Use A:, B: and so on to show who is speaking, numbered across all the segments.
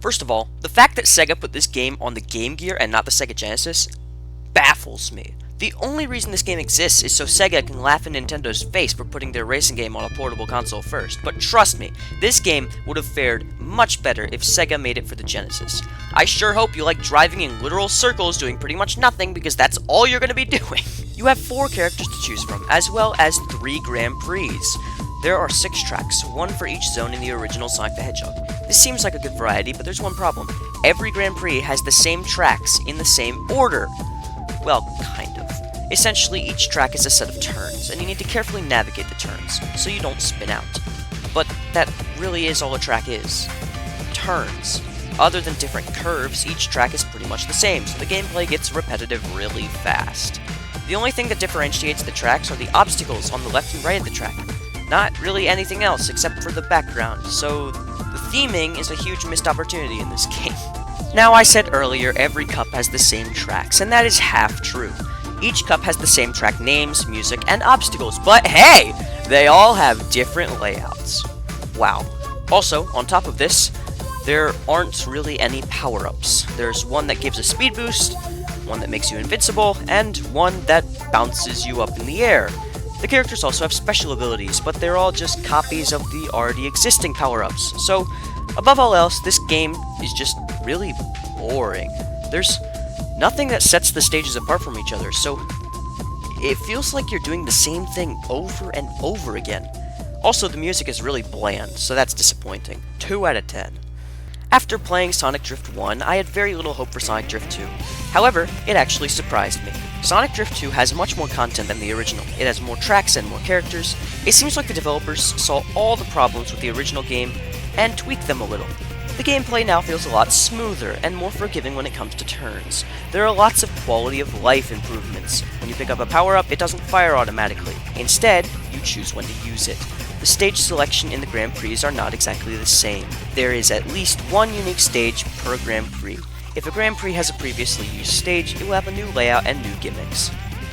A: First of all, the fact that SEGA put this game on the Game Gear and not the Sega Genesis baffles me. The only reason this game exists is so SEGA can laugh in Nintendo's face for putting their racing game on a portable console first, but trust me, this game would have fared much better if SEGA made it for the Genesis. I sure hope you like driving in literal circles doing pretty much nothing, because that's all you're going to be doing. You have 4 characters to choose from, as well as 3 Grand Prix. There are 6 tracks, 1 for each zone in the original Sonic the Hedgehog. This seems like a good variety, but there's one problem. Every Grand Prix has the same tracks in the same order. Well, kind of. Essentially, each track is a set of turns, and you need to carefully navigate the turns, so you don't spin out. But that really is all a track is. Turns. Other than different curves, each track is pretty much the same, so the gameplay gets repetitive really fast. The only thing that differentiates the tracks are the obstacles on the left and right of the track. Not really anything else except for the background, so the theming is a huge missed opportunity in this game. Now, I said earlier every cup has the same tracks, and that is half true. Each cup has the same track names, music, and obstacles, but hey! They all have different layouts. Wow. Also, on top of this, there aren't really any power-ups. There's one that gives a speed boost, one that makes you invincible, and one that bounces you up in the air. The characters also have special abilities, but they're all just copies of the already existing power-ups. So, above all else, this game is just really boring. There's nothing that sets the stages apart from each other, so it feels like you're doing the same thing over and over again. Also, the music is really bland, so that's disappointing. 2 out of 10. After playing Sonic Drift 1, I had very little hope for Sonic Drift 2. However, it actually surprised me. Sonic Drift 2 has much more content than the original. It has more tracks and more characters. It seems like the developers saw all the problems with the original game and tweaked them a little. The gameplay now feels a lot smoother and more forgiving when it comes to turns. There are lots of quality of life improvements. When you pick up a power-up, it doesn't fire automatically. Instead, you choose when to use it. The stage selection in the Grand Prix are not exactly the same. There is at least 1 unique stage per Grand Prix. If a Grand Prix has a previously used stage, it will have a new layout and new gimmicks.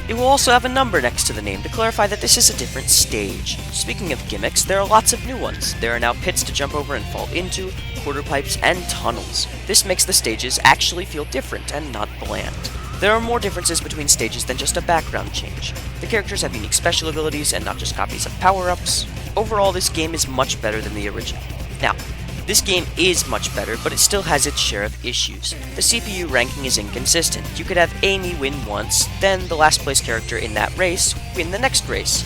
A: It will also have a number next to the name to clarify that this is a different stage. Speaking of gimmicks, there are lots of new ones. There are now pits to jump over and fall into, quarter pipes, and tunnels. This makes the stages actually feel different and not bland. There are more differences between stages than just a background change. The characters have unique special abilities and not just copies of power-ups. Overall, this game is much better than the original. Now, this game is much better, but it still has its share of issues. The CPU ranking is inconsistent. You could have Amy win once, then the last place character in that race win the next race.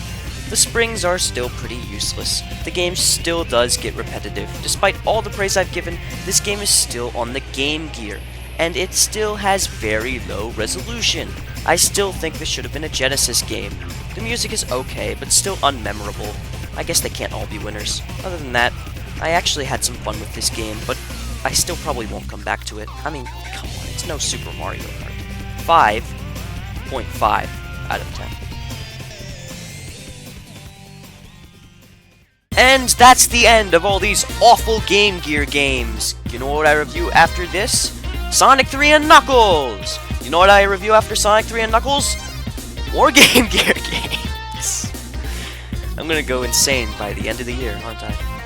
A: The springs are still pretty useless. The game still does get repetitive. Despite all the praise I've given, this game is still on the Game Gear, and it still has very low resolution. I still think this should have been a Genesis game. The music is okay, but still unmemorable. I guess they can't all be winners. Other than that, I actually had some fun with this game, but I still probably won't come back to it. I mean, come on, it's no Super Mario Kart. 5.5 out of 10. And that's the end of all these awful Game Gear games. You know what I review after this? Sonic 3 and Knuckles! You know what I review after Sonic 3 and Knuckles? More Game Gear games! I'm gonna go insane by the end of the year, aren't I?